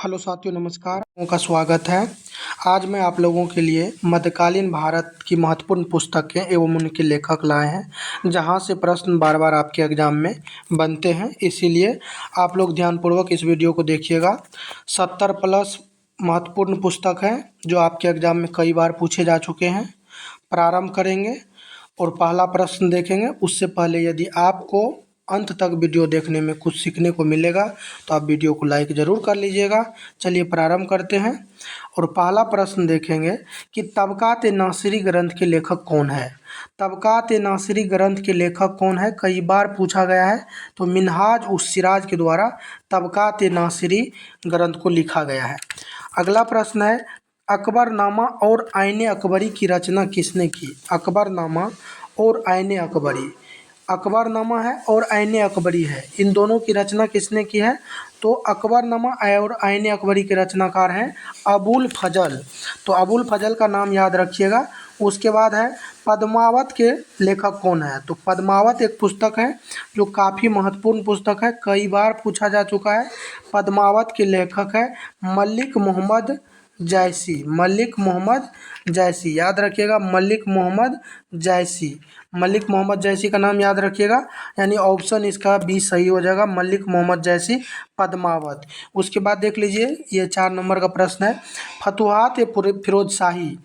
Hello साथियों, नमस्कार। लोगों का स्वागत है। आज मैं आप लोगों के लिए मध्यकालीन भारत की महत्वपूर्ण पुस्तकें एवं उनके लेखक लाए हैं, जहां से प्रश्न बार बार आपके एग्जाम में बनते हैं। इसीलिए आप लोग ध्यानपूर्वक इस वीडियो को देखिएगा। 70 प्लस महत्वपूर्ण पुस्तक हैं जो आपके एग्जाम में कई बार पूछे जा चुके हैं। प्रारंभ करेंगे और पहला प्रश्न देखेंगे। उससे पहले यदि आपको अंत तक वीडियो देखने में कुछ सीखने को मिलेगा तो आप वीडियो को लाइक ज़रूर कर लीजिएगा। चलिए प्रारंभ करते हैं और पहला प्रश्न देखेंगे कि तबकात नासिरी ग्रंथ के लेखक कौन है। तबकात नासिरी ग्रंथ के लेखक कौन है, कई बार पूछा गया है। तो मिनहाज उस सिराज के द्वारा तबकात नासिरी ग्रंथ को लिखा गया है। अगला प्रश्न है, अकबरनामा और आईने अकबरी की रचना किसने की। अकबरनामा और आईने अकबरी, अकबरनामा है और आईने अकबरी है, इन दोनों की रचना किसने की है। तो अकबरनामा और आईने अकबरी के रचनाकार हैं अबुल फजल। तो अबुल फजल का नाम याद रखिएगा। उसके बाद है पद्मावत के लेखक कौन है। तो पद्मावत एक पुस्तक है जो काफ़ी महत्वपूर्ण पुस्तक है, कई बार पूछा जा चुका है। पद्मावत के लेखक है मलिक मोहम्मद जैसी। मलिक मोहम्मद जैसी, याद रखिएगा, मलिक मोहम्मद जैसी। मलिक मोहम्मद जैसी का नाम याद रखिएगा, यानी ऑप्शन इसका बी सही हो जाएगा, मलिक मोहम्मद जैसी पद्मावत। उसके बाद देख लीजिए, ये 4 नंबर का प्रश्न है, फतुहात ए फिरोज शाही।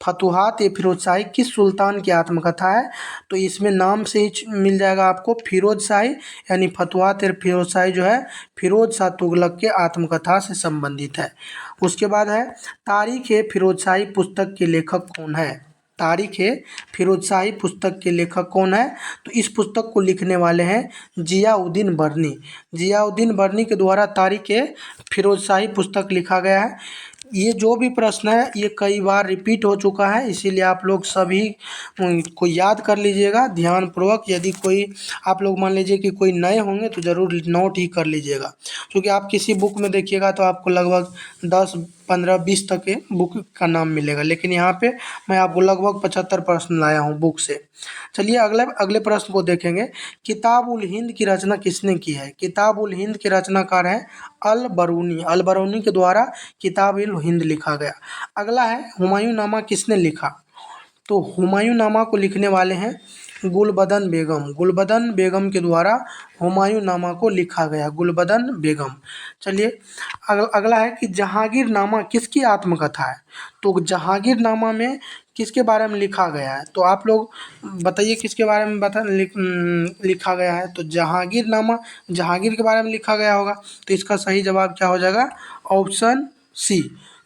फतुहात ए फिरोज शाही किस सुल्तान की आत्मकथा है। तो इसमें नाम से ही मिल जाएगा आपको फिरोज शाही, यानी फतुहात ए फिरोज शाही जो है फिरोज शाह तुगलक के आत्मकथा से संबंधित है। उसके बाद है तारीख ए फिरोज शाही पुस्तक के लेखक कौन है। तारीख ए फिरोज शाही पुस्तक के लेखक कौन है। तो इस पुस्तक को लिखने वाले हैं जियाउद्दीन बर्नी। जियाउद्दीन बर्नी के द्वारा तारीख ए फिरोज शाही पुस्तक लिखा गया है। ये जो भी प्रश्न है ये कई बार रिपीट हो चुका है, इसीलिए आप लोग सभी को याद कर लीजिएगा ध्यानपूर्वक। यदि कोई आप लोग मान लीजिए कि कोई नए होंगे तो ज़रूर नोट ही कर लीजिएगा, क्योंकि आप किसी बुक में देखिएगा तो आपको लगभग 10, 15, 20 तक के बुक का नाम मिलेगा, लेकिन यहाँ पे मैं आपको लगभग 75 प्रश्न लाया हूँ बुक से। चलिए अगले अगले प्रश्न को देखेंगे। किताब उल हिंद की रचना किसने की है। किताब उल हिंद के रचनाकार हैं अल बरूनी। अल बरूनी के द्वारा किताब उल हिंद लिखा गया। अगला है हुमायूं नामा किसने लिखा। तो हुमायूं नामा को लिखने वाले हैं गुलबदन बेगम। गुलबदन बेगम के द्वारा हुमायूं नामा को लिखा गया, गुलबदन बेगम। चलिए अगला है कि जहांगीर नामा किसकी आत्मकथा है। तो जहांगीर नामा में किसके बारे में लिखा गया है। तो आप लोग बताइए किसके बारे में लिखा गया है। तो जहांगीर नामा जहांगीर के बारे में लिखा गया होगा। तो इसका सही जवाब क्या हो जाएगा, ऑप्शन सी,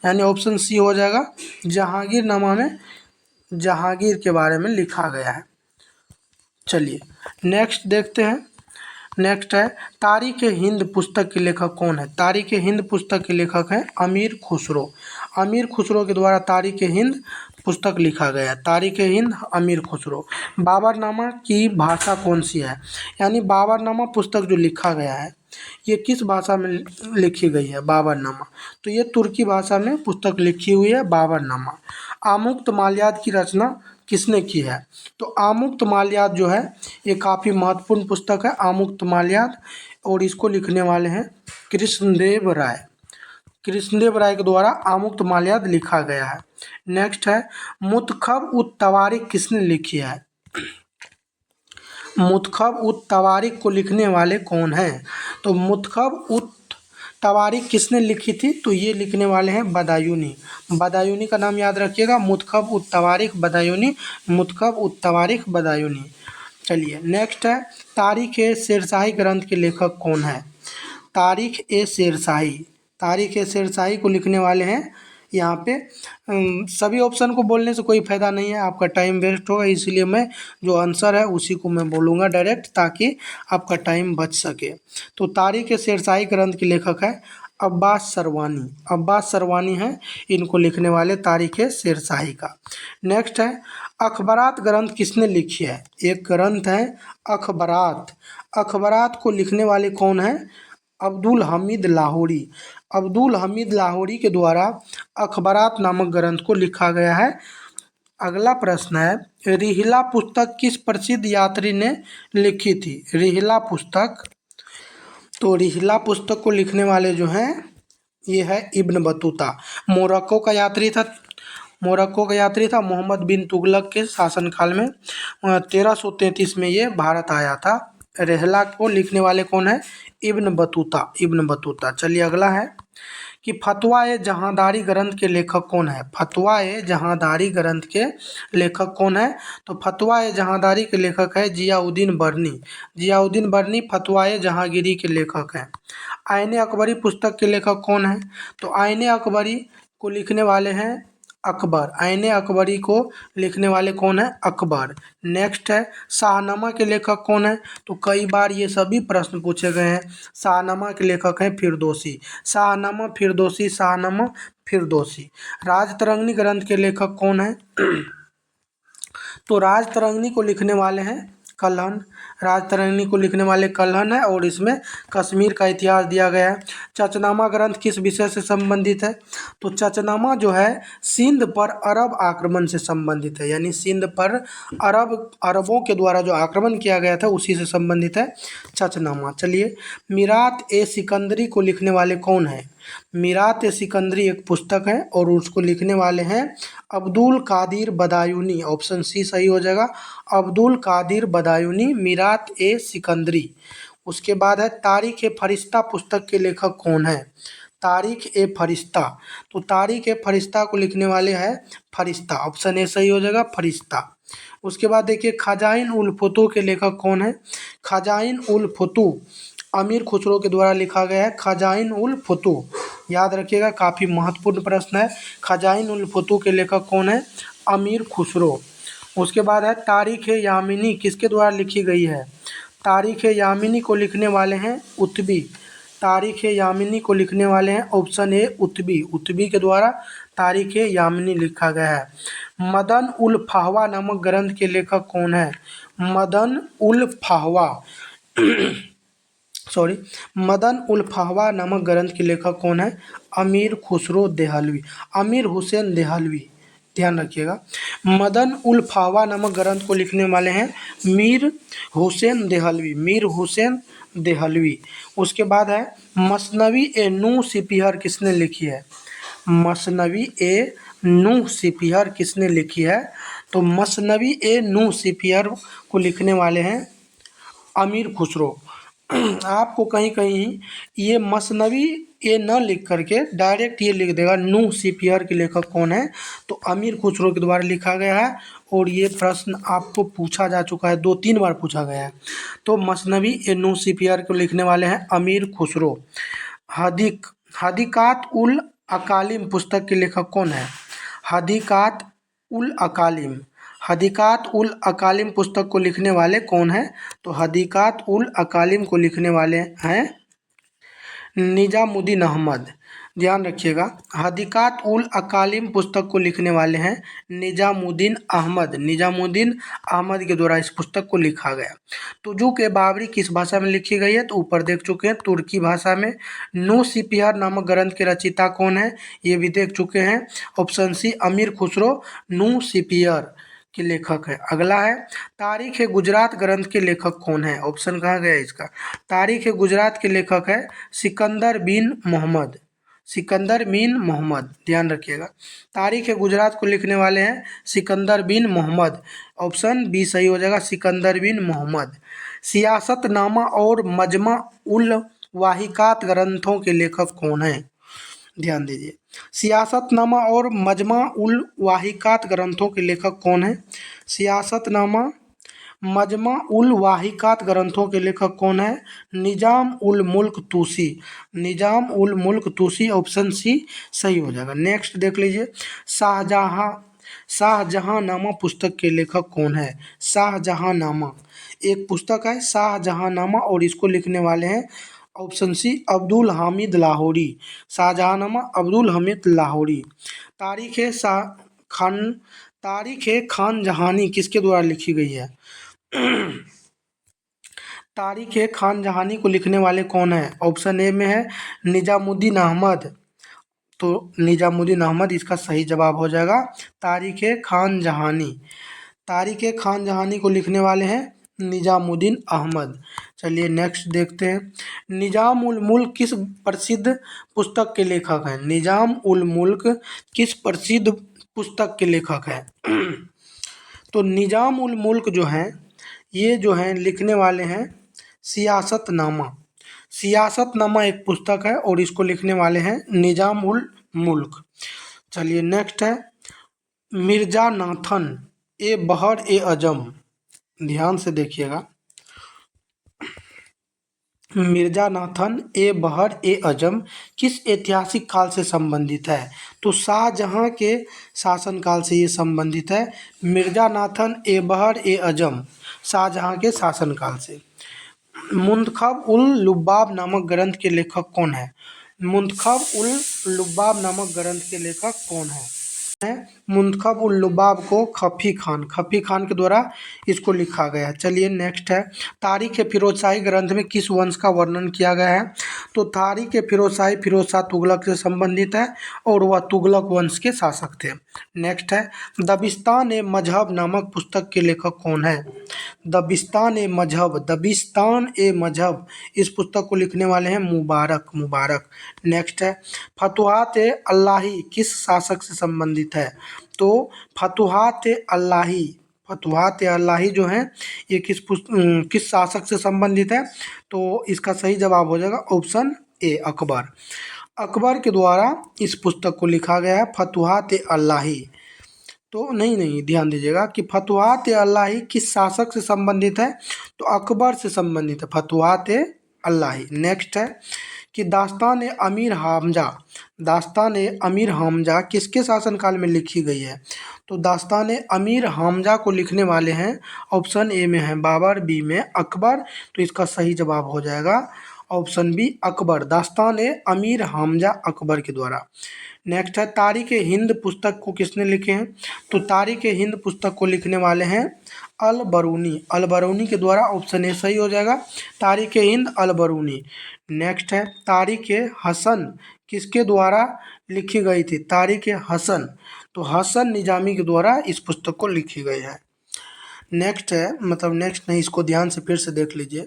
यानी ऑप्शन सी हो जाएगा। जहांगीर नामा में जहांगीर के बारे में लिखा गया है। चलिए नेक्स्ट देखते हैं। नेक्स्ट है तारीख हिंद पुस्तक के लेखक कौन है। तारीख हिंद पुस्तक के लेखक हैं अमीर खुसरो। अमीर खुसरो के द्वारा तारीख हिंद पुस्तक लिखा गया है। तारीख हिंद अमीर खुसरो। बाबरनामा की भाषा कौन सी है, यानी बाबरनामा पुस्तक जो लिखा गया है ये किस भाषा में लिखी गई है। बाबरनामा, तो ये तुर्की भाषा में पुस्तक लिखी हुई है बाबरनामा। आमुक्त माल्याद की रचना किसने की है। तो आमुक्त माल्याद जो है ये काफ़ी महत्वपूर्ण पुस्तक है, आमुक्त माल्याद, और इसको लिखने वाले हैं कृष्णदेव राय। कृष्णदेव राय के द्वारा आमुक्त माल्याद लिखा गया है। नेक्स्ट है मुतखब उत तवारीख किसने लिखी है। मुतखब उत तवारीख को लिखने वाले कौन हैं। तो मुतखब उत तवारीख किसने लिखी थी। तो ये लिखने वाले हैं बदायूनी। बदायूनी का नाम याद रखिएगा, मुतखब उत तवारीख बदायूनी, मुतखब उत तवारीख बदायूनी। चलिए नेक्स्ट है तारीख ए शेरशाही ग्रंथ के लेखक कौन है। तारीख ए शेरशाही, तारीख ए शेरशाही को लिखने वाले हैं यहाँ पे सभी ऑप्शन को बोलने से कोई फ़ायदा नहीं है, आपका टाइम वेस्ट होगा, इसलिए मैं जो आंसर है उसी को मैं बोलूँगा डायरेक्ट, ताकि आपका टाइम बच सके। तो तारीख ए शेरशाही ग्रंथ के लेखक है अब्बास सरवानी। अब्बास सरवानी हैं इनको लिखने वाले तारीख ए शेरशाही का। नेक्स्ट है अखबारात ग्रंथ किसने लिखी है। एक ग्रंथ है अखबारात। अखबारात को लिखने वाले कौन हैं, अब्दुल हमीद लाहौरी। अब्दुल हमीद लाहौरी के द्वारा अखबारात नामक ग्रंथ को लिखा गया है। अगला प्रश्न है रिहिला पुस्तक किस प्रसिद्ध यात्री ने लिखी थी। रिहिला पुस्तक, तो रिहिला पुस्तक को लिखने वाले जो हैं ये है इब्न बतूता। मोरक्को का यात्री था। मोरक्को का यात्री था। मोहम्मद बिन तुगलक के शासनकाल में 1333 में ये भारत आया था। रहला को लिखने वाले कौन है? Ibn Battuta. Ibn Battuta. चलिए अगला है कि फतवा ए जहांदारी ग्रंथ के लेखक कौन है? फतवा ए जहांदारी ग्रंथ के लेखक कौन है? तो फतवा ए जहांदारी के लेखक है जियाउद्दीन बर्नी। जियाउद्दीन बर्नी फतवा ए जहांगीरी के लेखक हैं। आईने अकबरी पुस्तक के लेखक कौन है? तो आईने अकबरी को लिखने वाले हैं अकबर। आईने अकबरी को लिखने वाले कौन है? अकबर। नेक्स्ट है शाहनामा के लेखक कौन है? तो कई बार ये सभी प्रश्न पूछे गए हैं। शाहनामा के लेखक हैं फिरदौसी। शाहनामा फिरदौसी। शाहनामा फिरदौसी। राजतरंगिणी ग्रंथ के लेखक कौन है? तो राजतरंगिणी को लिखने वाले हैं कल्हण। राजतरंगिणी को लिखने वाले कल्हण है और इसमें कश्मीर का इतिहास दिया गया है। चचनामा ग्रंथ किस विषय से संबंधित है? तो चचनामा जो है सिंध पर अरब आक्रमण से संबंधित है, यानी सिंध पर अरबों के द्वारा जो आक्रमण किया गया था उसी से संबंधित है चचनामा। चलिए मीरात ए सिकंदरी को लिखने वाले कौन है? मीरात ए सिकंदरी एक पुस्तक है और उसको लिखने वाले हैं अब्दुल कादिर बदायूनी। ऑप्शन सी सही हो जाएगा, अब्दुल कादिर बदायूनी। मीरात ए सिकंदरी। उसके बाद है तारीख ए फरिश्ता पुस्तक के लेखक कौन है? तारीख ए फरिश्ता। तो तारीख ए फरिश्ता को लिखने वाले हैं फरिश्ता। ऑप्शन ए सही हो जाएगा, फरिश्ता। उसके बाद देखिए खजाइन उल फतूह के लेखक कौन है? खजाइन उल फतूह अमीर खुसरो के द्वारा लिखा गया है। खजाइन उल फतूह याद रखिएगा, काफ़ी महत्वपूर्ण प्रश्न है। खजाइन उल फतूह के लेखक कौन है? अमीर खुसरो। उसके बाद है तारीख ए यामिनी किसके द्वारा लिखी गई है? तारीख ए यामिनी को लिखने वाले हैं उतबी। तारीख ए यामिनी को लिखने वाले हैं ऑप्शन ए उतबी। उतबी के द्वारा तारीख ए यामिनी लिखा गया है। मदन उल फाहवा नामक ग्रंथ के लेखक कौन है? मदन उल फाहवा सॉरी मदन उल फाहवा नामक ग्रंथ के लेखक कौन है? अमीर खुसरो देहलवी। अमीर हुसैन देहलवी, ध्यान रखिएगा। मदन उल फाहवा नामक ग्रंथ को लिखने वाले हैं मीर हुसैन देहलवी। मीर हुसैन देहलवी। उसके बाद है मसनवी ए नूह सिपिहर किसने लिखी है? मसनवी ए नूह सिपिहर किसने लिखी है? तो मसनवी ए नूह सिपिहर को लिखने वाले हैं अमीर खुसरो। आपको कहीं कहीं ये मसनवी ये न लिख करके डायरेक्ट ये लिख देगा नूह सिपिहर के लेखक कौन है? तो अमीर खुसरो के द्वारा लिखा गया है और ये प्रश्न आपको पूछा जा चुका है, 2-3 बार पूछा गया है। तो मसनवी ए नूह सिपिहर को लिखने वाले हैं अमीर खुसरो। हदीकात उल अकालिम पुस्तक के लेखक कौन है? हदीकात उल अकालिम। हदीकात उल अकालिम पुस्तक को लिखने वाले कौन है? तो हदीकात उल अकालिम को लिखने वाले हैं निजामुद्दीन अहमद। ध्यान रखिएगा, हदीकात उल अकालिम पुस्तक को लिखने वाले हैं निजामुद्दीन अहमद। निजामुद्दीन अहमद के द्वारा इस पुस्तक को लिखा गया। तुजुक ए बाबरी किस भाषा में लिखी गई है? तो ऊपर देख चुके हैं तुर्की भाषा में। नूह सिपिहर नामक ग्रंथ के रचयिता कौन है? ये भी देख चुके हैं। ऑप्शन सी अमीर खुसरो नूह सिपिहर के लेखक है। अगला है तारीख ए गुजरात ग्रंथ के लेखक कौन है? ऑप्शन कहाँ गया इसका? तारीख ए गुजरात के लेखक है सिकंदर बिन मोहम्मद। सिकंदर बिन मोहम्मद, ध्यान रखिएगा। तारीख ए गुजरात को लिखने वाले हैं सिकंदर बिन मोहम्मद। ऑप्शन बी सही हो जाएगा, सिकंदर बिन मोहम्मद। सियासतनामा और मजमा उल वाहिकात ग्रंथों के लेखक कौन है? ध्यान दीजिए, सियासतनामा और मजमा उल वाहिकात ग्रंथों के लेखक कौन है? सियासतनामा मजमा उल वाहिकात ग्रंथों के लेखक कौन है? निजाम उल मुल्क तूसी। निजाम उल मुल्क तूसी। ऑप्शन सी सही हो जाएगा। नेक्स्ट देख लीजिए, शाहजहांनामा पुस्तक के लेखक कौन है? शाहजहांनामा एक पुस्तक है शाहजहांनामा और इसको लिखने वाले हैं ऑप्शन सी अब्दुल हामिद लाहौरी। शाहजहांनामा अब्दुल हामिद लाहौरी। तारीख ए खान जहानी किसके द्वारा लिखी गई है? तारीख ए खान जहानी को लिखने वाले कौन है? ऑप्शन ए में है निजामुद्दीन अहमद। तो निजामुद्दीन अहमद इसका सही जवाब हो जाएगा। तारीख ए खान जहानी। तारीख ए खान जहानी को लिखने वाले हैं निजामुद्दीन अहमद। चलिए नेक्स्ट देखते हैं, निजाम उल मुल्क किस प्रसिद्ध पुस्तक के लेखक हैं? निजाम उल मुल्क किस प्रसिद्ध पुस्तक के लेखक हैं? तो निजाम उल मुल्क जो हैं, ये जो हैं लिखने वाले हैं सियासतनामा। सियासतनामा एक पुस्तक है और इसको लिखने वाले हैं निजाम उल मुल्क। चलिए नेक्स्ट है, मिर्जा नाथन ए बहर ए अजम। ध्यान से देखिएगा, मिर्जा नाथन ए बहर ए अजम किस ऐतिहासिक काल से संबंधित है? तो शाहजहां के शासनकाल से ये संबंधित है। मिर्जा नाथन ए बहर ए अजम शाहजहां के शासनकाल से। मुंतखब उल लुब्बाब नामक ग्रंथ के लेखक कौन है? मुंतखब उल लुब्बाब नामक ग्रंथ के लेखक कौन है? मुंतखब उल लुब्बाब को खफी खान के द्वारा इसको लिखा गया है। चलिए नेक्स्ट है, तारीख फिरोजशाही ग्रंथ में किस वंश का वर्णन किया गया है? तो तारीख फिरोजशाही फिरोज शाह तुगलक से संबंधित है और वह तुगलक वंश के शासक थे। नेक्स्ट है, दबिस्तान ए मजहब नामक पुस्तक के लेखक कौन है? दबिस्तान ए मजहब इस पुस्तक को लिखने वाले हैं मुबारक। नेक्स्ट है, फतुहात ए अल्लाही किस शासक से संबंधित है? तो फतुहात ए अल्लाही जो है ये किस शासक से संबंधित है? तो इसका सही जवाब हो जाएगा ऑप्शन ए, अकबर के द्वारा इस पुस्तक को लिखा गया है फतुहात ए अल्लाही। तो नहीं, ध्यान दीजिएगा कि फतुहात ए अल्लाही किस शासक से संबंधित है? तो अकबर से संबंधित है फतुहात ए अल्लाही। नेक्स्ट है कि दास्तान ए अमीर हमजा किसके शासनकाल में लिखी गई है? तो दास्तान ए अमीर हमजा को लिखने वाले हैं, ऑप्शन ए में है बाबर, बी में अकबर। तो इसका सही जवाब हो जाएगा ऑप्शन बी अकबर। दास्तान ए अमीर हमजा अकबर के द्वारा। नेक्स्ट है, तारीख ए हिंद पुस्तक को किसने लिखे हैं? तो तारीख ए हिंद पुस्तक को लिखने वाले हैं अल बरूनी के द्वारा। ऑप्शन ए सही हो जाएगा, तारीख ए हिंद अल बरूनी। नेक्स्ट है, तारीख ए हसन किसके द्वारा लिखी गई थी? तारीख ए हसन, तो हसन निजामी के द्वारा इस पुस्तक को लिखी गई है। नेक्स्ट है, मतलब नेक्स्ट नहीं, इसको ध्यान से फिर से देख लीजिए,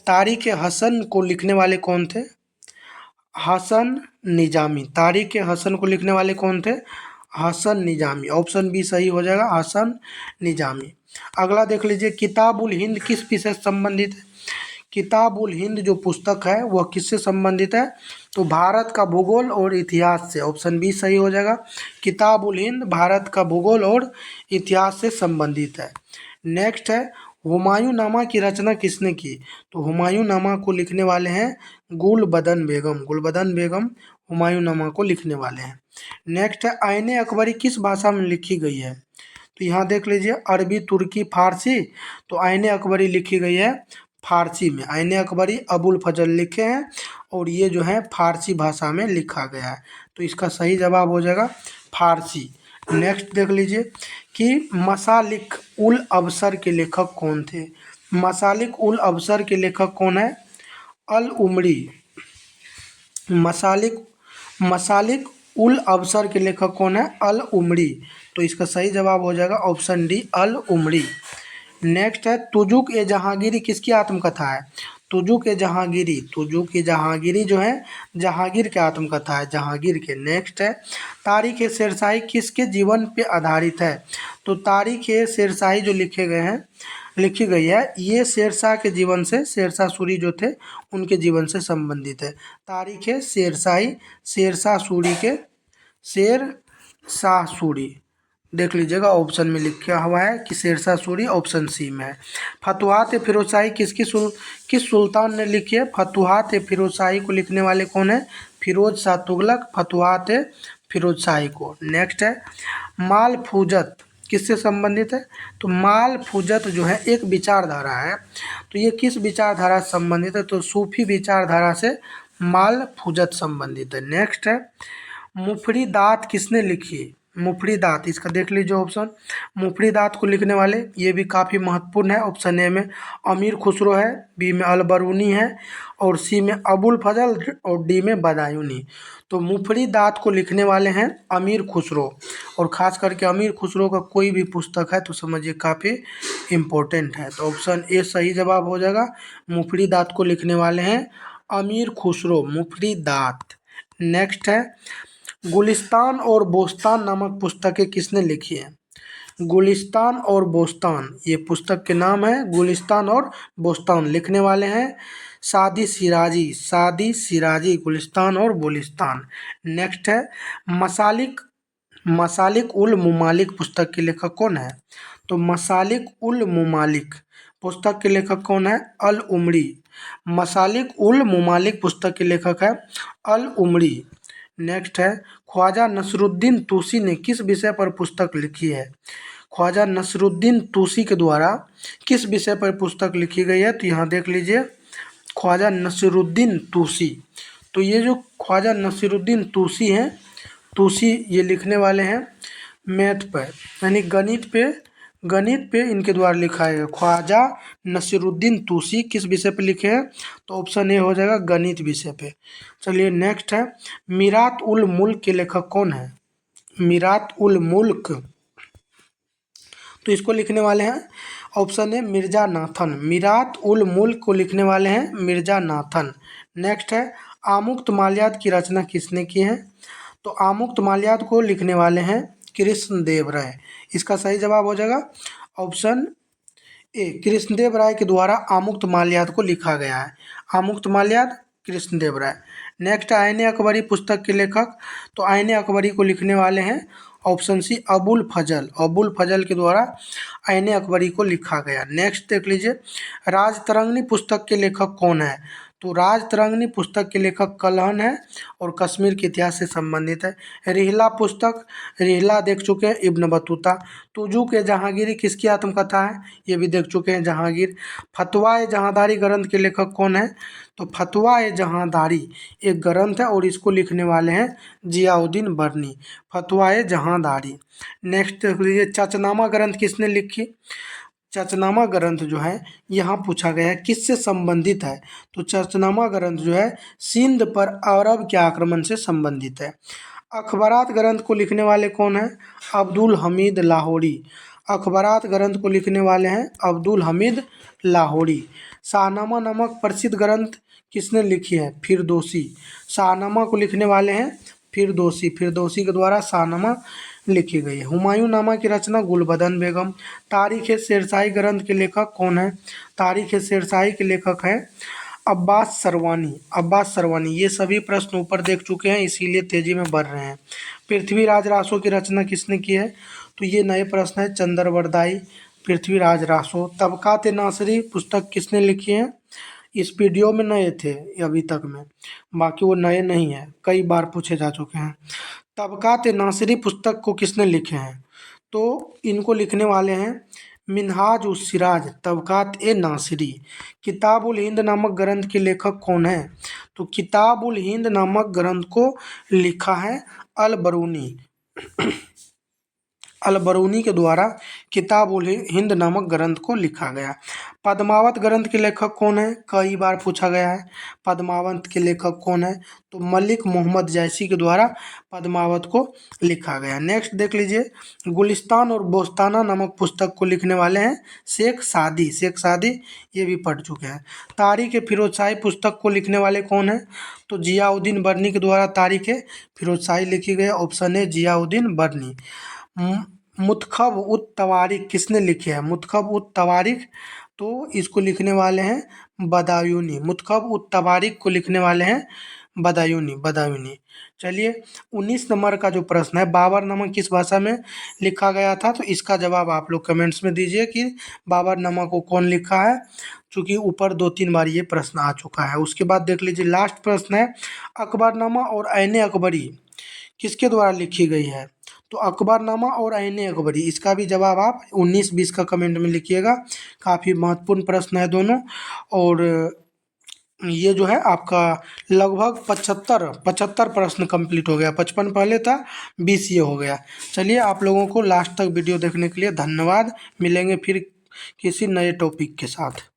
तारीख ए हसन को लिखने वाले कौन थे? हसन निजामी। तारीख ए हसन को लिखने वाले कौन थे? हसन निजामी। ऑप्शन बी सही हो जाएगा, हसन निजामी। अगला देख लीजिए, किताब उल हिंद किस विषय से संबंधित है? किताब उल हिंद जो पुस्तक है वह किससे संबंधित है? तो भारत का भूगोल और इतिहास से। ऑप्शन बी सही हो जाएगा, किताब उल हिंद भारत का भूगोल और इतिहास से संबंधित है। नेक्स्ट है, हुमायूं नामा की रचना किसने की? तो हुमायूं नामा को लिखने वाले हैं गुलबदन बेगम हुमायूं नामा को लिखने वाले हैं। नेक्स्ट है, आईने अकबरी किस भाषा में लिखी गई है? तो यहाँ देख लीजिए, अरबी, तुर्की, फारसी। तो आईने अकबरी लिखी गई है फारसी में। आईने अकबरी अबुल फजल लिखे हैं और ये जो है फारसी भाषा में लिखा गया है। तो इसका सही जवाब हो जाएगा फारसी। नेक्स्ट देख लीजिए कि मसालिक उल अबसर के लेखक कौन थे? मसालिक उल अबसर के लेखक कौन है? अल उमरी। मसालिक उल अबसर के लेखक कौन है? अल उमरी। तो इसका सही जवाब हो जाएगा ऑप्शन डी, अल उमरी। नेक्स्ट है, तुजुक ए जहांगीरी किसकी आत्मकथा है? तुजुक ए जहांगीरी जो है जहांगीर की आत्मकथा है, जहांगीर के। नेक्स्ट है, तारीख ए शेरशाही किसके जीवन पे आधारित है? तो तारीख ए शेरशाही जो लिखी गई है ये शेरशाह के जीवन से, शेरशाह सूरी जो थे उनके जीवन से संबंधित है। तारीख ए शेरशाही शेरशाह सूरी देख लीजिएगा, ऑप्शन में लिखा हुआ है कि शेरशाह सूरी, ऑप्शन सी में है। फतुहात ए फिरोजशाही किस सुल्तान ने लिखी है? फतुहात ए फिरोजशाही को लिखने वाले कौन है? फिरोज शाह तुगलक, फतुहात ए फिरोजशाही को। नेक्स्ट है, मालफूजत किससे संबंधित है? तो मालफूजत जो है एक विचारधारा है। तो ये किस विचारधारा से संबंधित है? तो सूफी विचारधारा से मालफूजत संबंधित है। नेक्स्ट है, मुफरीदात किसने लिखी? मुफरीदात, इसका देख लीजिए ऑप्शन। मुफरीदात को लिखने वाले ये भी काफ़ी महत्वपूर्ण है। ऑप्शन ए में अमीर खुसरो है, बी में अलबरूनी है, और सी में अबुल फजल, और डी में बदायूनी। तो मुफरीदात को लिखने वाले हैं अमीर खुसरो, और ख़ास करके अमीर खुसरो का कोई भी पुस्तक है तो समझिए काफ़ी इम्पोर्टेंट है। तो ऑप्शन ए सही जवाब हो जाएगा। मुफरीदात को लिखने वाले हैं अमीर खुसरो, मुफरीदात। नेक्स्ट है गुलिस्तान और बोस्तान नामक पुस्तकें किसने लिखी है? गुलिस्तान और बोस्तान, ये पुस्तक के नाम है गुलिस्तान और बोस्तान। लिखने वाले हैं सादी सिराजी, सादी सिराजी, गुलिस्तान और बोलिस्तान। नेक्स्ट है मसालिक, मसालिक उल मुमालिक पुस्तक के लेखक कौन है? तो मसालिक उल मुमालिक पुस्तक के लेखक कौन है? अल उमरी। मसालिक उल मुमालिक पुस्तक के लेखक है अल उमरी। नेक्स्ट है ख्वाजा नसरुद्दीन तूसी ने किस विषय पर पुस्तक लिखी है? ख्वाजा नसरुद्दीन तूसी के द्वारा किस विषय पर पुस्तक लिखी गई है? तो यहाँ देख लीजिए ख्वाजा नसरुद्दीन तूसी। तो ये जो ख्वाजा नसरुद्दीन तूसी हैं, तूसी ये लिखने वाले हैं मैथ पर, यानी गणित पे, गणित पे इनके द्वारा लिखा है। ख्वाजा नसीरुद्दीन तूसी किस विषय पे लिखे हैं? तो ऑप्शन ए हो जाएगा गणित विषय पे। चलिए नेक्स्ट है मीरात उल मुल्क के लेखक कौन है? मीरात उल मुल्क, तो इसको लिखने वाले हैं ऑप्शन ए मिर्जा नाथन। मीरात उल मुल्क को लिखने वाले हैं मिर्जा नाथन। नेक्स्ट है आमुक्त माल्याद की रचना किसने की है? तो आमुक्त माल्याद को लिखने वाले हैं कृष्णदेव राय। इसका सही जवाब हो जाएगा ऑप्शन ए, कृष्णदेव राय के द्वारा आमुक्त माल्याद को लिखा गया है। आमुक्त माल्याद कृष्णदेव राय। नेक्स्ट आईने अकबरी पुस्तक के लेखक, तो आईने अकबरी को लिखने वाले हैं ऑप्शन सी अबुल फजल। अबुल फजल के द्वारा आईने अकबरी को लिखा गया। नेक्स्ट देख लीजिए राजतरंगिणी पुस्तक के लेखक कौन है? तो राजतरंगिणी पुस्तक के लेखक कलहन है और कश्मीर के इतिहास से संबंधित है। रिहला पुस्तक, रिहला देख चुके हैं इब्न बतूता। तुजुक ए जहांगीरी किसकी आत्मकथा है? ये भी देख चुके हैं जहांगीर। फतवा ए जहांदारी ग्रंथ के लेखक कौन है? तो फतवा ए जहांदारी एक ग्रंथ है और इसको लिखने वाले हैं जियाउद्दीन बरनी। फतवा ए जहांदारी। नेक्स्ट देख लीजिए चचनामा ग्रंथ किसने लिखी? चचनामा ग्रंथ जो है यहाँ पूछा गया है किससे संबंधित है? तो चचनामा ग्रंथ जो है सिंध पर अरब के आक्रमण से संबंधित है। अखबारात ग्रंथ को लिखने वाले कौन है? अब्दुल हमीद लाहौरी। अखबारात ग्रंथ को लिखने वाले हैं अब्दुल हमीद लाहौरी। शाहनामा नामक प्रसिद्ध ग्रंथ किसने लिखी है? फिरदौसी। शाहनामा को लिखने वाले हैं फिरदौसी। फिरदौसी के द्वारा शाहनामा लिखी गई है। हुमायूं नामा की रचना गुलबदन बेगम। तारीख ए शेरशाही ग्रंथ के लेखक कौन है? तारीख ए शेरशाही के लेखक हैं अब्बास सरवानी। अब्बास सरवानी। ये सभी प्रश्न ऊपर देख चुके हैं इसीलिए तेजी में बढ़ रहे हैं। पृथ्वीराज रासो की रचना किसने की है? तो ये नए प्रश्न है चंद्रवरदाई, पृथ्वीराज रासो। तबकात नासरी पुस्तक किसने लिखी है? इस वीडियो में नए थे अभी तक में, बाकी वो नए नहीं है, कई बार पूछे जा चुके हैं। तबकात नासिरी पुस्तक को किसने लिखे हैं? तो इनको लिखने वाले हैं मिनहाज उस सिराज तबकात ए नासिरी। किताब उल हिंद नामक ग्रंथ के लेखक कौन है? तो किताब उल हिंद नामक ग्रंथ को लिखा है अल बरूनी। अल बरूनी के द्वारा किताब उल हिंद नामक ग्रंथ को लिखा गया। पद्मावत ग्रंथ के लेखक कौन है? कई बार पूछा गया है। पद्मावत के लेखक कौन है? तो मलिक मोहम्मद जैसी के द्वारा पद्मावत को लिखा गया। नेक्स्ट देख लीजिए गुलिस्तान और बोस्ताना नामक पुस्तक को लिखने वाले हैं शेख सादी। शेख सादी ये भी पढ़ चुके हैं। तारीख ए फिरोजशाही पुस्तक को लिखने वाले कौन है? तो जियाउद्दीन बरनी के द्वारा तारीख ए फिरोजशाही लिखी गई। ऑप्शन ए जियाउद्दीन बरनी। मुतखब उत तवारिख किसने लिखी है? मुतखब उत तवारिख, तो इसको लिखने वाले हैं बदायूनी। मुतखब उत तवारिख को लिखने वाले हैं बदायूनी, बदायूनी। चलिए 19 नंबर का जो प्रश्न है बाबरनामा किस भाषा में लिखा गया था? तो इसका जवाब आप लोग कमेंट्स में दीजिए कि बाबरनामा को कौन लिखा है, चूँकि ऊपर 2-3 बार ये प्रश्न आ चुका है। उसके बाद देख लीजिए लास्ट प्रश्न है अकबरनामा और ऐन अकबरी किसके द्वारा लिखी गई है? तो अकबरनामा और ऐन अकबरी, इसका भी जवाब आप 19-20 का कमेंट में लिखिएगा। काफ़ी महत्वपूर्ण प्रश्न है दोनों। और ये जो है आपका लगभग 75 प्रश्न कंप्लीट हो गया। 55 पहले था, 20 ये हो गया। चलिए, आप लोगों को लास्ट तक वीडियो देखने के लिए धन्यवाद। मिलेंगे फिर किसी नए टॉपिक के साथ।